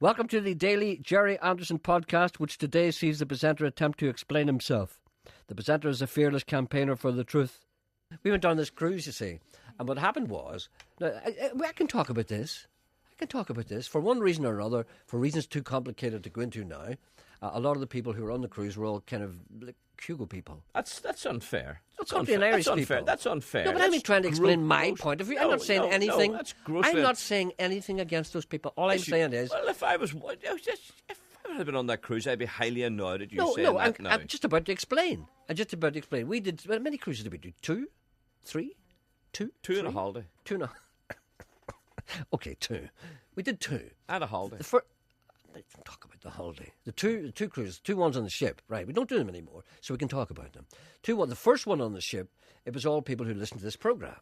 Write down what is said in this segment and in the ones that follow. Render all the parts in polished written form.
Welcome to the daily Jerry Anderson podcast, which today sees the presenter attempt to explain himself. The presenter is a fearless campaigner for the truth. We went on this cruise, you see, and what happened was, now, I can talk about this. For one reason or another, for reasons too complicated to go into now. A lot of the people who were on the cruise were all kind of like Hugo people. That's unfair. That's unfair. Irish people. That's unfair. No, but I'm trying to explain my point of view. I'm not saying anything. No, that's grossly. I'm not saying anything against those people. All I'm saying is, well, if I had been on that cruise, I'd be highly annoyed at you saying that. I'm just about to explain. We did. How many cruises did we do? 2, 3, 2, 2 and a holiday. 2 and a. Okay, 2. We did 2 and a holiday. Let's talk about the holiday. The two cruises, 2 ones on the ship, right? We don't do them anymore, so we can talk about them. The first one on the ship, it was all people who listened to this program,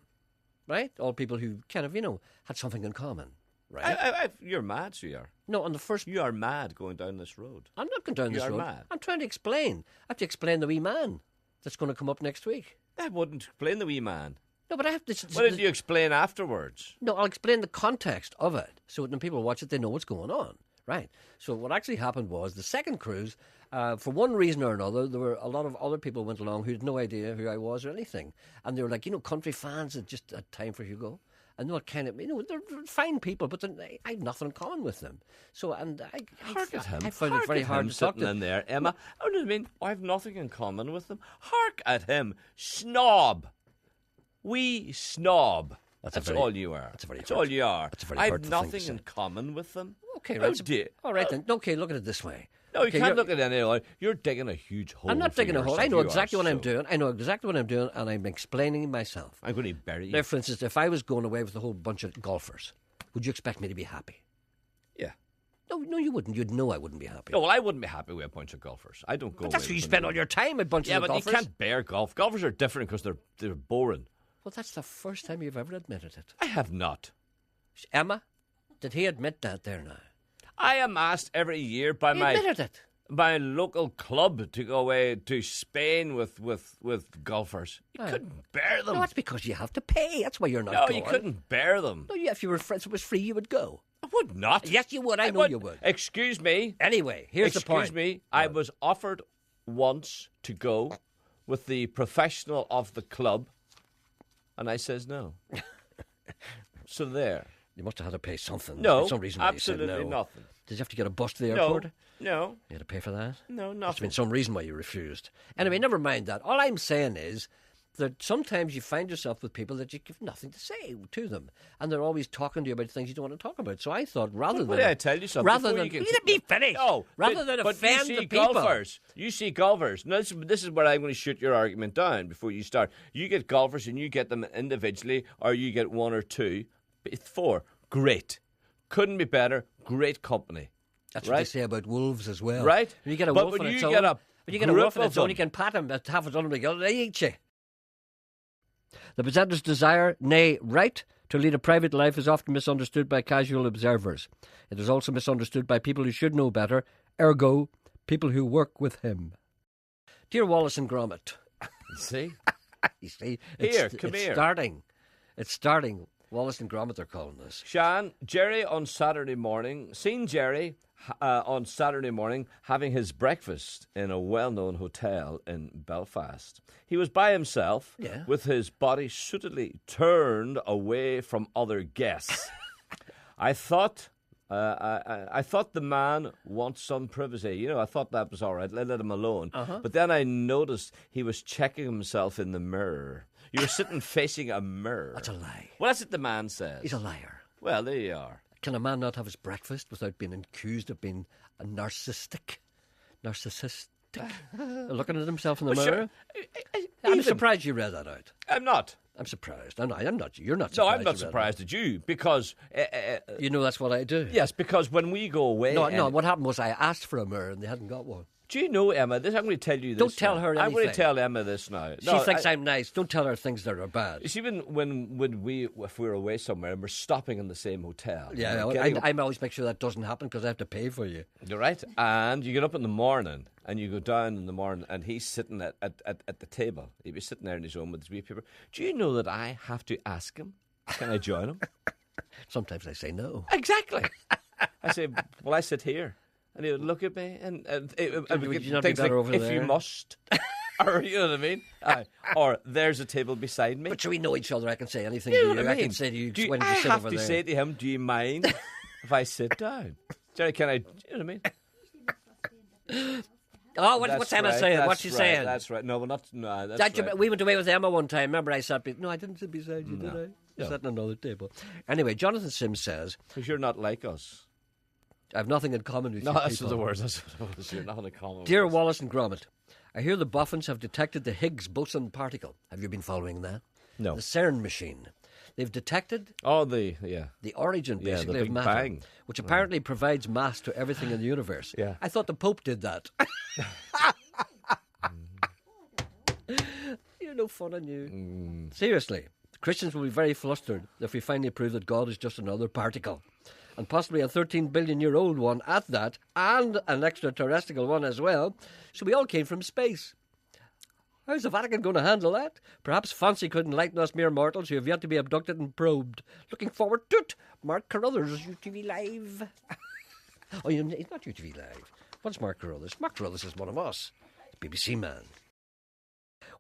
right? All people who kind of, had something in common, right? You're mad, so you are. No, on the first... You are mad going down this road. I'm not going down this road. You are mad. I'm trying to explain. I have to explain the wee man that's going to come up next week. I wouldn't explain the wee man. No, but I have to... What did you explain afterwards? No, I'll explain the context of it, so when people watch it, they know what's going on. Right. So what actually happened was the second cruise, for one reason or another, there were a lot of other people went along who had no idea who I was or anything. And they were like, country fans that just had time for Hugo. And they were kind of, they're fine people, but I had nothing in common with them. So, and I found it very hard to talk to in there, Emma. I have nothing in common with them. Hark at him. Snob. We snob. That's all you are. That's all you are. I have nothing in common with them. Okay, right. All right then. Okay, look at it this way. No, you can't look at it any other. You're digging a huge hole. I'm not digging a hole. I know exactly what I'm doing. And I'm explaining myself. I'm going to bury you. Now, for instance, if I was going away with a whole bunch of golfers, would you expect me to be happy? Yeah. No, you wouldn't. You'd know I wouldn't be happy. No, well, I wouldn't be happy with a bunch of golfers. I don't go. But that's where you spend all your time, a bunch of golfers. Yeah, but you can't bear golf. Golfers are different because they're boring. Well, that's the first time you've ever admitted it. I have not. Emma, did he admit that there now? I am asked every year by my local club to go away to Spain with golfers. You couldn't bear them. No, that's because you have to pay. That's why you're not going. No, you couldn't bear them. No, if you were friends, it was free, you would go. I would not. Yes, you would. I know you would. Excuse me. Anyway, here's the point. Excuse me. I was offered once to go with the professional of the club, and I says no. So there. You must have had to pay something. No, There's some reason why absolutely you said no. nothing. Did you have to get a bus to the airport? No. You had to pay for that? No, nothing. There's been some reason why you refused. Anyway, never mind that. All I'm saying is that sometimes you find yourself with people that you give nothing to say to them, and they're always talking to you about things you don't want to talk about. So I thought, rather than... I tell you something? Rather than... Let me finish! No, rather than offend the people... You see golfers. Now, this is where I'm going to shoot your argument down before you start. You get golfers and you get them individually, or you get 1 or 2. It's 4. Great. Couldn't be better. Great company. That's what they say about wolves as well. Right? When you get a wolf on its own, you can pat him, half a dozen of them, they eat you. The presenter's desire, nay, right, to lead a private life is often misunderstood by casual observers. It is also misunderstood by people who should know better, ergo, people who work with him. Dear Wallace and Gromit. See? You see? Come here. It's starting. Wallace and Gromit are calling this. Shan, Jerry on Saturday morning, seen Jerry on Saturday morning having his breakfast in a well-known hotel in Belfast. He was by himself with his body suitably turned away from other guests. I thought the man wants some privacy. I thought that was all right. Let him alone. But then I noticed he was checking himself in the mirror. You were sitting facing a mirror. That's a lie. Well, that's what the man says. He's a liar. Well, there you are. Can a man not have his breakfast without being accused of being a narcissistic? Looking at himself in the mirror? Sure. I'm surprised you read that out. I'm not. I'm surprised. I'm not. You're not surprised. No, I'm not surprised at you because... you know that's what I do. Yes, because when we go away... No, what happened was I asked for a mirror and they hadn't got one. Do you know, Emma, I'm going to tell you this. Don't tell her anything. I'm going to tell Emma this now. She thinks I'm nice. Don't tell her things that are bad. You see, if we're away somewhere and we're stopping in the same hotel. Yeah, I always make sure that doesn't happen because I have to pay for you. You're right. And you get up in the morning and you go down in the morning and he's sitting at the table. He'd be sitting there in his own with his wee paper. Do you know that I have to ask him, can I join him? Sometimes I say no. Exactly. I say, well, I sit here. And he would look at me and Would you not be things better like, over if there? you must. Or, you know what I mean? Or there's a table beside me. But so we know each other. I can say anything You to know you. what I mean? can say to you, Do when I you sit have over to there. say to him, do you mind if I sit down? Jerry, can I, you know what I mean? Oh, what's Emma saying? What's she saying? That's right. No, we're not. No, that's right. We went away with Emma one time. Remember, I sat. No, I didn't sit beside you, did I? I sat on another table. Anyway, Jonathan Sims says, Because you're not like us. I have nothing in common with No, you that's people. the words. That's what it was. You're nothing in common Dear with us. Wallace and Gromit, I hear the Boffins have detected the Higgs boson particle. Have you been following that? No. The CERN machine. They've detected Oh, the origin, Yeah, basically, the of Big matter, Bang. which apparently provides mass to everything in the universe. Yeah. I thought the Pope did that. You're no fun on you. Seriously, Christians will be very flustered if we finally prove that God is just another particle. And possibly a 13 billion year old one at that, and an extraterrestrial one as well. So we all came from space. How's the Vatican going to handle that? Perhaps fancy could enlighten us mere mortals who have yet to be abducted and probed. Looking forward to it. Mark Carruthers, UTV Live. Oh, he's not UTV Live. What's Mark Carruthers? Mark Carruthers is one of us. BBC man.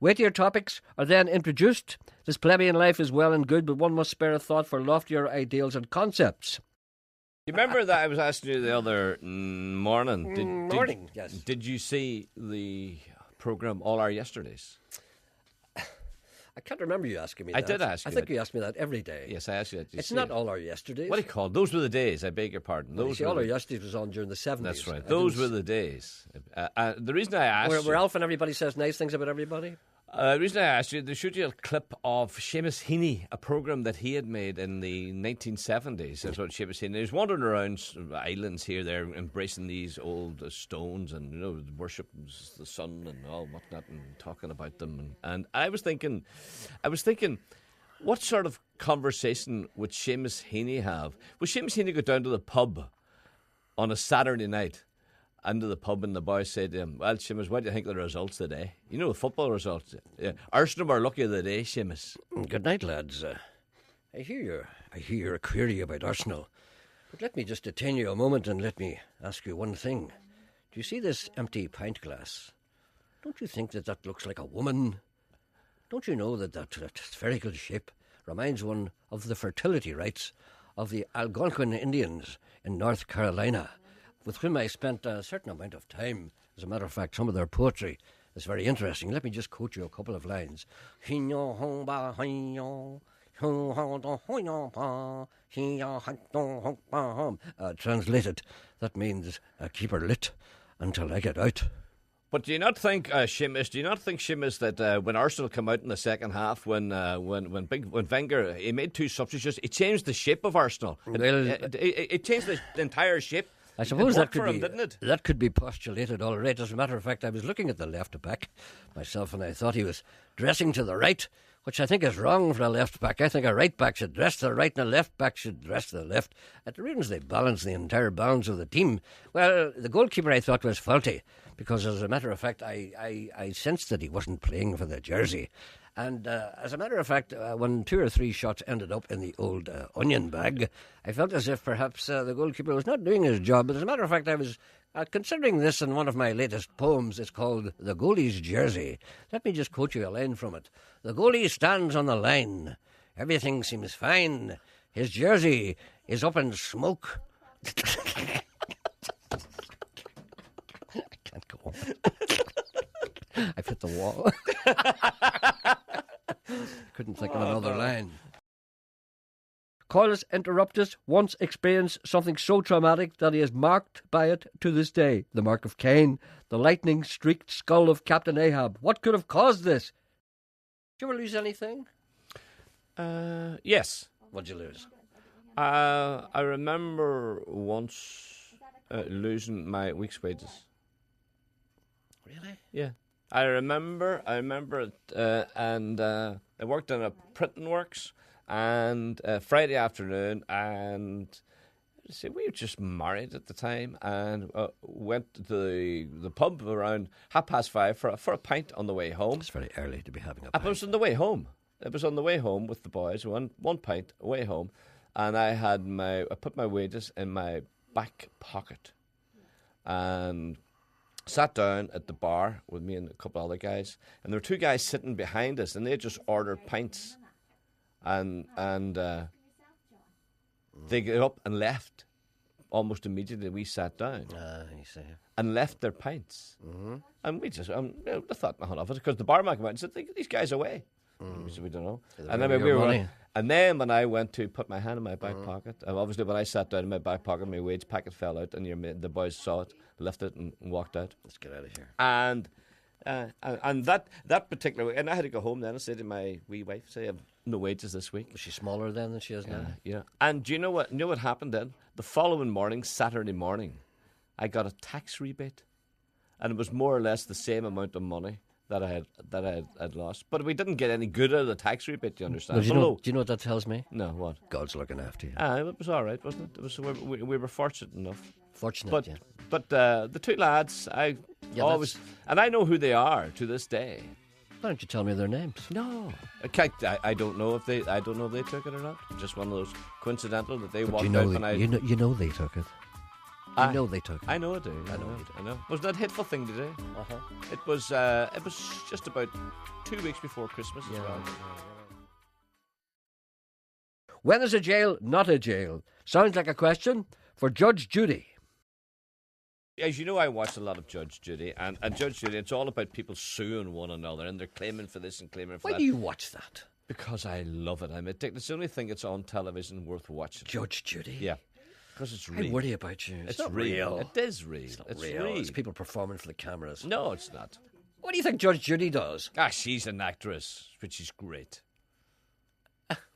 Weightier topics are then introduced. This plebeian life is well and good, but one must spare a thought for loftier ideals and concepts. You remember that I was asking you the other morning? Yes. Did you see the programme All Our Yesterdays? I can't remember you asking me that. I did ask you I think that. you ask me that every day. Yes, I asked you that. Did you It's see not it? All Our Yesterdays. What do you call it? Those were the days. I beg your pardon. Well, you Those see, were All Our the- Yesterdays was on during the 70s. That's right. I Those didn't- were the days. The reason I asked Where you, Alf and everybody says nice things about everybody. the reason I asked you, they showed you a clip of Seamus Heaney, a programme that he had made in the 1970s. That's what Seamus Heaney. He was wandering around islands here, there, embracing these old stones and worship the sun and all whatnot, and talking about them. And I was thinking, what sort of conversation would Seamus Heaney have? Would Seamus Heaney go down to the pub on a Saturday night? Into the pub, and the boys said to him, well, Seamus, what do you think of the results today? You know, the football results. Arsenal were lucky of the day, Seamus. Good night, lads. I hear your query about Arsenal. But let me just detain you a moment and let me ask you one thing. Do you see this empty pint glass? Don't you think that looks like a woman? Don't you know that spherical shape reminds one of the fertility rites of the Algonquin Indians in North Carolina, with whom I spent a certain amount of time. As a matter of fact, some of their poetry is very interesting. Let me just quote you a couple of lines. Translated, that means keep her lit until I get out. But do you not think, Seamus, that when Arsenal come out in the second half, when Wenger, he made two substitutions, he changed the shape of Arsenal. It changed the entire shape. I suppose it that worked for could him, be didn't it? that could be postulated all right. As a matter of fact, I was looking at the left back myself, and I thought he was dressing to the right, which I think is wrong for a left back. I think a right back should dress to the right, and a left back should dress to the left. At the reasons they balance the entire balance of the team. Well, the goalkeeper I thought was faulty, because as a matter of fact, I sensed that he wasn't playing for the jersey. And as a matter of fact, when 2 or 3 shots ended up in the old onion bag, I felt as if perhaps the goalkeeper was not doing his job. But as a matter of fact, I was considering this in one of my latest poems. It's called The Goalie's Jersey. Let me just quote you a line from it. The goalie stands on the line. Everything seems fine. His jersey is up in smoke. I can't go on. I've hit the wall. Couldn't think of another line. Coilus Interruptus once experienced something so traumatic that he is marked by it to this day. The mark of Cain, the lightning-streaked skull of Captain Ahab. What could have caused this? Did you ever lose anything? Yes. What'd you lose? I remember once losing my week's wages. Really? Yeah. I remember it, and I worked in a printing works, and Friday afternoon, and see, we were just married at the time, and went to the pub around 5:30 for a pint on the way home. It's very early to be having a It pint. was on the way home. It was on the way home with the boys. One pint away home, and I put my wages in my back pocket and sat down at the bar with me and a couple of other guys. And there were two guys sitting behind us, and they just ordered pints. And they got up and left almost immediately. We sat down You see. and left their pints. Mm-hmm. And we just, I thought nothing of it, because the barman came out and said, these guys away. We said, we don't know. And then when I went to put my hand in my back pocket, obviously when I sat down in my back pocket, my wage packet fell out, and the boys saw it, lifted it, and walked out. Let's get out of here. And that particular way, and I had to go home then and say to my wee wife, say, I have no wages this week. Was she smaller then than she is now? Yeah. And do you know what? You know what happened then? The following morning, Saturday morning, I got a tax rebate, and it was more or less the same amount of money that I had lost. But we didn't get any good out of the tax rebate, do you understand? No, do you know what that tells me? No, what? God's looking after you. It was all right, wasn't it? We were fortunate enough. Fortunate, But the two lads, I always... And I know who they are to this day. Why don't you tell me their names? No. I don't know if they took it or not. Just one of those coincidental that they walked out when I... You know they took it. I know they took it. I know I do. I know. Was that a hateful thing to do? Uh-huh. It was just about 2 weeks before Christmas as well. When is a jail not a jail? Sounds like a question for Judge Judy. As you know, I watch a lot of Judge Judy, and Judge Judy, it's all about people suing one another, and they're claiming for this and claiming for that. Why do you watch that? Because I love it. I'm addicted. It's the only thing that's on television worth watching. Judge Judy? Yeah. Because it's real. I worry about you. It's not real. It is real. It's not real. It's people performing for the cameras. No, it's not. What do you think Judge Judy does? She's an actress, but she's great.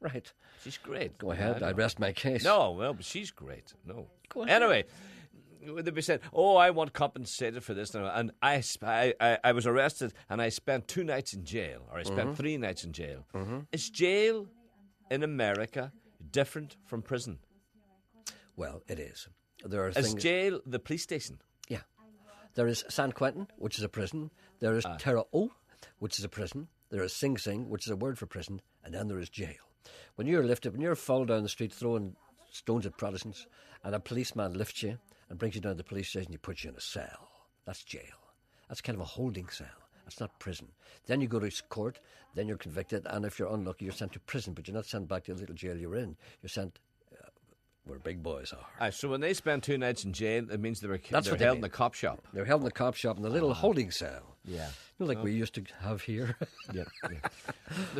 Right. She's great. Go ahead. I rest my case. No, well, but she's great. No. Go ahead. Anyway, they said, I want compensated for this. And I was arrested, and I spent 2 nights in jail, or I spent 3 nights in jail. Mm-hmm. Is jail in America different from prison? Well, it is. There are Is jail the police station? Yeah. There is San Quentin, which is a prison. There is Terre Haute, which is a prison. There is Sing Sing, which is a word for prison. And then there is jail. When you're falling down the street throwing stones at Protestants, and a policeman lifts you and brings you down to the police station, he puts you in a cell. That's jail. That's kind of a holding cell. That's not prison. Then you go to court, then you're convicted, and if you're unlucky, you're sent to prison, but you're not sent back to the little jail you're in. You're sent where big boys are. So when they spend 2 nights in jail, it means they're held in the cop shop. They're held in the cop shop in the little holding cell. Yeah. Like we used to have here. Yeah.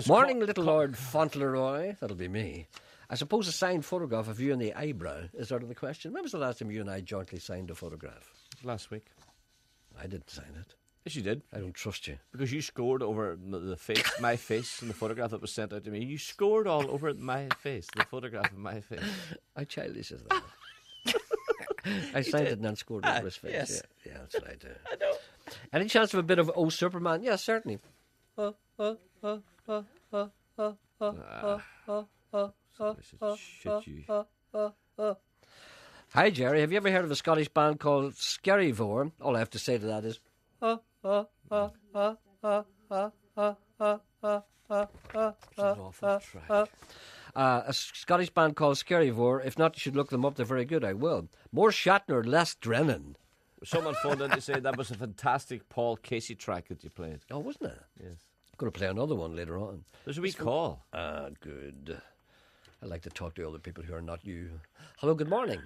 Morning, little Lord Fauntleroy. That'll be me. I suppose a signed photograph of you and the eyebrow is out of the question. When was the last time you and I jointly signed a photograph? Last week. I didn't sign it. Yes, you did. I don't trust you. Because you scored over my face in the photograph that was sent out to me. You scored all over my face, the photograph of my face. How childish is that? I signed it and then scored over his face. Yes. Yeah, that's what I do. I know. Any chance of a bit of Oh Superman? Yes, certainly. Shit you. Hi, Jerry. Have you ever heard of a Scottish band called Skerryvore? All I have to say to that is... awful track. A Scottish band called Skerryvore. If not, you should look them up. They're very good. I will. More Shatner, less Drennan. Someone phoned in to say that was a fantastic Paul Casey track that you played. Oh, wasn't it? Yes. I'm going to play another one later on. There's a wee call. Good. I like to talk to other people who are not you. Hello, good morning.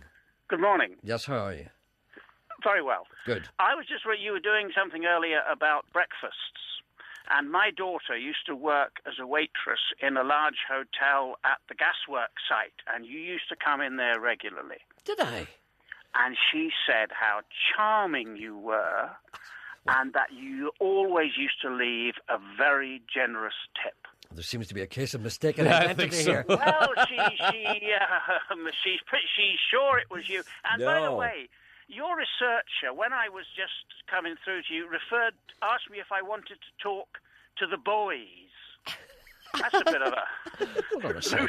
Good morning. Yes, how are you? Very well. Good. I was just you were doing something earlier about breakfasts, and my daughter used to work as a waitress in a large hotel at the gasworks site, and you used to come in there regularly. Did I? And she said how charming you were, and that you always used to leave a very generous tip. There seems to be a case of mistaken identity here. Well, she's sure it was you. And by the way, your researcher, when I was just coming through to you, asked me if I wanted to talk to the boys. That's a bit of a loose term,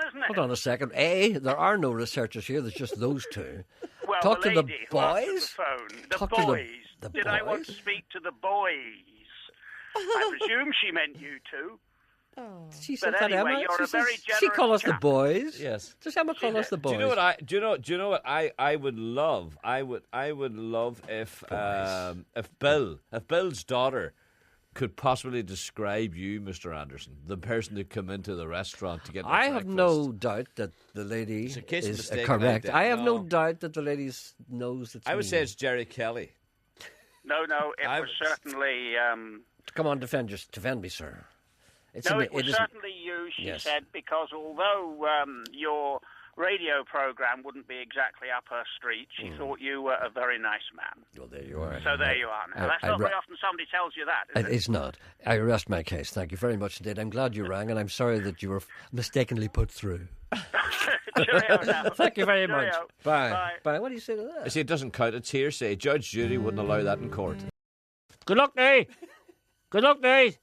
isn't it? Hold on a second. There are no researchers here. There's just those two. Well, talk the to lady the boys? who answered the phone. The talk boys. To the Did boys? I want to speak to the boys? I presume she meant you two. She said But that, anyway, Emma. you're a very She generous call us the chap. boys. Yes. Does Emma call us the boys? Do you know what I would love? I would love if Bill's daughter could possibly describe you, Mr. Anderson, the person who come into the restaurant to get the I have breakfast. no doubt that the lady It's a case of is mistake, correct. I have no No. doubt that the lady knows it's I would me. say it's Jerry Kelly. No, it was certainly... Come on, defend me, sir. it was certainly you, she Yes. said, because although your radio program wouldn't be exactly up her street, she thought you were a very nice man. Well, there you are. So there you are. Now, that's not very often somebody tells you that, is it? It's not. I rest my case. Thank you very much indeed. I'm glad you rang, and I'm sorry that you were mistakenly put through. Cheerio now. Thank you very much. Cheerio. Bye. Bye. What do you say to that? I say it doesn't count. It's hearsay. Judge Judy wouldn't allow that in court. Good luck, Dave. Good luck, Dave.